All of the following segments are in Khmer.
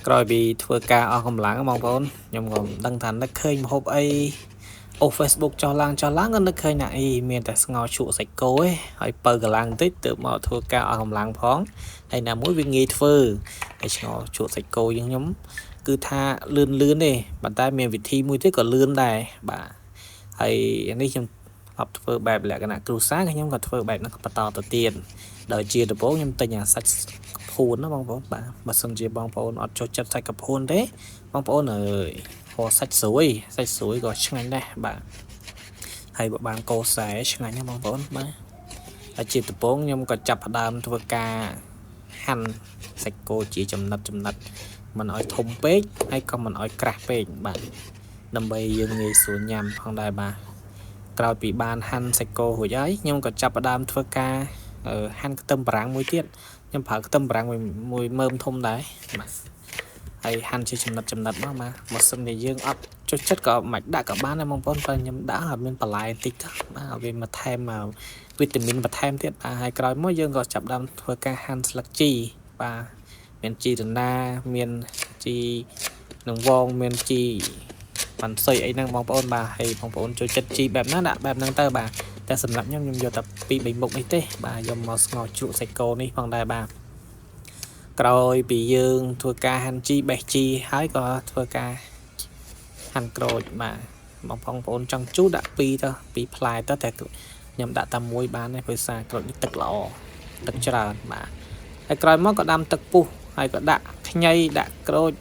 ក្រោយពីធ្វើការអស់កម្លាំងបងប្អូនខ្ញុំក៏ដឹងថានឹកឃើញម្ហូបអីអូ Facebook ចុះឡើងក៏នឹកឃើញណាអីមានតែស្ងោរជក់សាច់គោឯងហើយបើកម្លាំងបន្តិចទើបមកធ្វើការអស់កម្លាំងផងហើយណាមួយវាងាយធ្វើហើយស្ងោរជក់សាច់គោយើងខ្ញុំគឺថាលឿនទេប៉ុន្តែមានវិធីមួយទៀតក៏លឿនដែរបាទហើយនេះខ្ញុំអត់ធ្វើបែបលក្ខណៈគ្រួសារខ្ញុំក៏ធ្វើបែបហ្នឹងបន្តទៅទៀតដោយជាដំបូងខ្ញុំទិញអាសាច់ភួនណាបងប្អូនបាទបើសិនជាបងប្អូនអត់ចូលចិត្តសាច់កភួនទេបងប្អូនអើយហៅសាច់ស្រួយក៏ឆ្ងាញ់ដែរបាទហើយបើបានកោសែឆ្ងាញ់ណាបងប្អូនបាទហើយជាដំបូងខ្ញុំក៏ចាប់ផ្ដើមធ្វើការហាន់សាច់គោជាចំណិតមិនឲ្យធំពេកហើយក៏មិនឲ្យក្រាស់ពេកបាទដើម្បីយើងងាយស្រួលញ៉ាំផងដែរបាទក្រោយពីបានហាន់សាច់គោរួចហើយខ្ញុំក៏ចាប់ផ្ដើមធ្វើការហាន់ខ្ទឹមបារាំងមួយទៀតខ្ញុំប្រើខ្ទឹមបារាំងមួយមើមធំដែរបាទហើយហាន់ជាចំណិតមកបើសិនជាយើងអត់ចូលចិត្តក៏មិនដាក់ក៏បានដែរបងប្អូនតែខ្ញុំដាក់ឲ្យមានបន្លែបន្តិចទៅបាទឲ្យវាមកថែមវីតាមីនបន្ថែមទៀតបាទហើយក្រោយមកយើងក៏ចាប់ផ្ដើមធ្វើការហាន់ស្លឹកជីបាទមានជីរណាមានជីនឹងវងមានជីប៉ាន់សុយអីហ្នឹងបងប្អូនបាទហើយបងប្អូនចូលចិត្តជីបែបណាដាក់បែបហ្នឹងទៅបាទតែសម្រាប់ខ្ញុំយកតែ2-3មុខនេះទេបាទយកមកស្ងោរជ្រក់សាច់គោនេះផងដែរបាទក្រោយពីយើងធ្វើការហាន់ជីបេះជីហើយក៏ធ្វើការហាន់ក្រូចបាទបងប្អូនចង់ជូរដាក់2ផ្លែទៅតែខ្ញុំដាក់តែមួយបានទេព្រោះសារក្រូចនេះទឹកល្អទឹកច្រើនបាទហើយក្រោយមកក៏ដាំទឹកពុះហើយក៏ដាក់ខ្ញីដាក់ក្រូច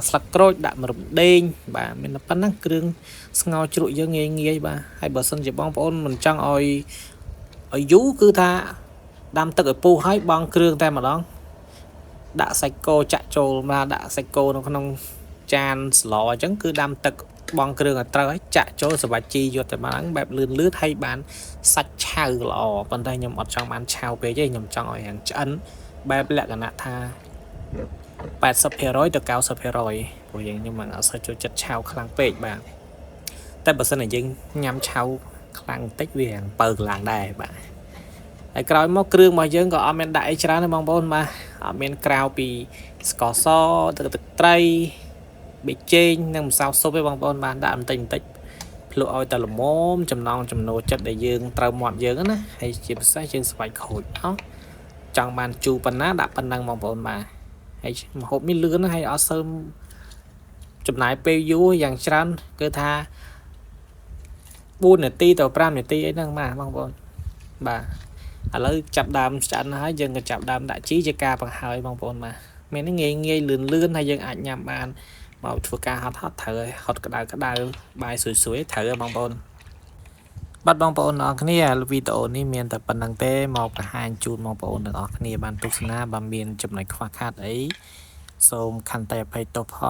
ស្លឹកក្រូចដាក់ម្រំដេងបាទមានតែប៉ុណ្ណឹងគ្រឿងស្ងោរជ្រក់យើងងាយបាទហើយបើសិនជាបងប្អូនមិនចង់ឲ្យយូរគឺថាដាំទឹកឲ្យពុះហើយបង់គ្រឿងតែម្ដងដាក់សាច់គោចាក់ចូលមកដាក់សាច់គោនៅក្នុងចានស្លអញ្ចឹងគឺដាំទឹកបង់គ្រឿងឲ្យត្រូវហើយចាក់ចូលសបាច់ជីយកតែបានបែបលឿនហើយបានសាច់ឆៅល្អប៉ុន្តែខ្ញុំអត់ចង់បានឆៅពេកទេខ្ញុំចង់ឲ្យរាងឆ្អិនបែបលក្ខណៈថា80% ទៅ 90% ព្រោះខ្ញុំមិនអត់សូវចូលចិត្តឆៅខ្លាំងពេកបាទតែបើសិនជាយើងញ៉ាំឆៅខ្លាំងបន្តិចវាបើកម្លាំងដែរបាទហើយក្រោយមកគ្រឿងរបស់យើងក៏អត់មានដាក់អីច្រើនទេបងប្អូនបាទអត់មានក្រៅពីស្ករសទឹកត្រីប៊ីចេងនិងម្សៅស៊ុបទេបងប្អូនបាទដាក់បន្តិចភ្លក់ឲ្យតែល្មមចំណង់ចំណូលចិត្តដែលយើងត្រូវមាត់យើងណាហើយជាពិសេសយើងស្វែកខូចចង់បានជូរប៉ុណ្ណាដាក់ប៉ុណ្ណឹងបងប្អូនបាទហើយម្ហូបនេះលឿនហើយអត់សូវចំណាយពេលយូរយ៉ាងច្រើនគឺថា4 នាទីទៅ 5 នាទីអីហ្នឹងបាទបងប្អូនបាទឥឡូវចាប់ដើមឆ្អិនហើយយើងក៏ចាប់ដើមដាក់ជីជាការបង្ហើយបងប្អូនបាទមានងាយលឿនហើយយើងអាចញ៉ាំបានមកធ្វើការហត់ត្រូវហើយហត់ក្តៅបាយស្រួយត្រូវបងប្អូនបាទបងប្អូនទាំងអស់គ្នាវីដេអូនេះមានតែប៉ុណ្្នឹងទេមកបង្ហាញជូនបងប្អូនទាំងអស់គ្នាបានទស្សនាបើមានចំណុចខ្វះខាតអីសូមខន្តីអភ័យទោសផង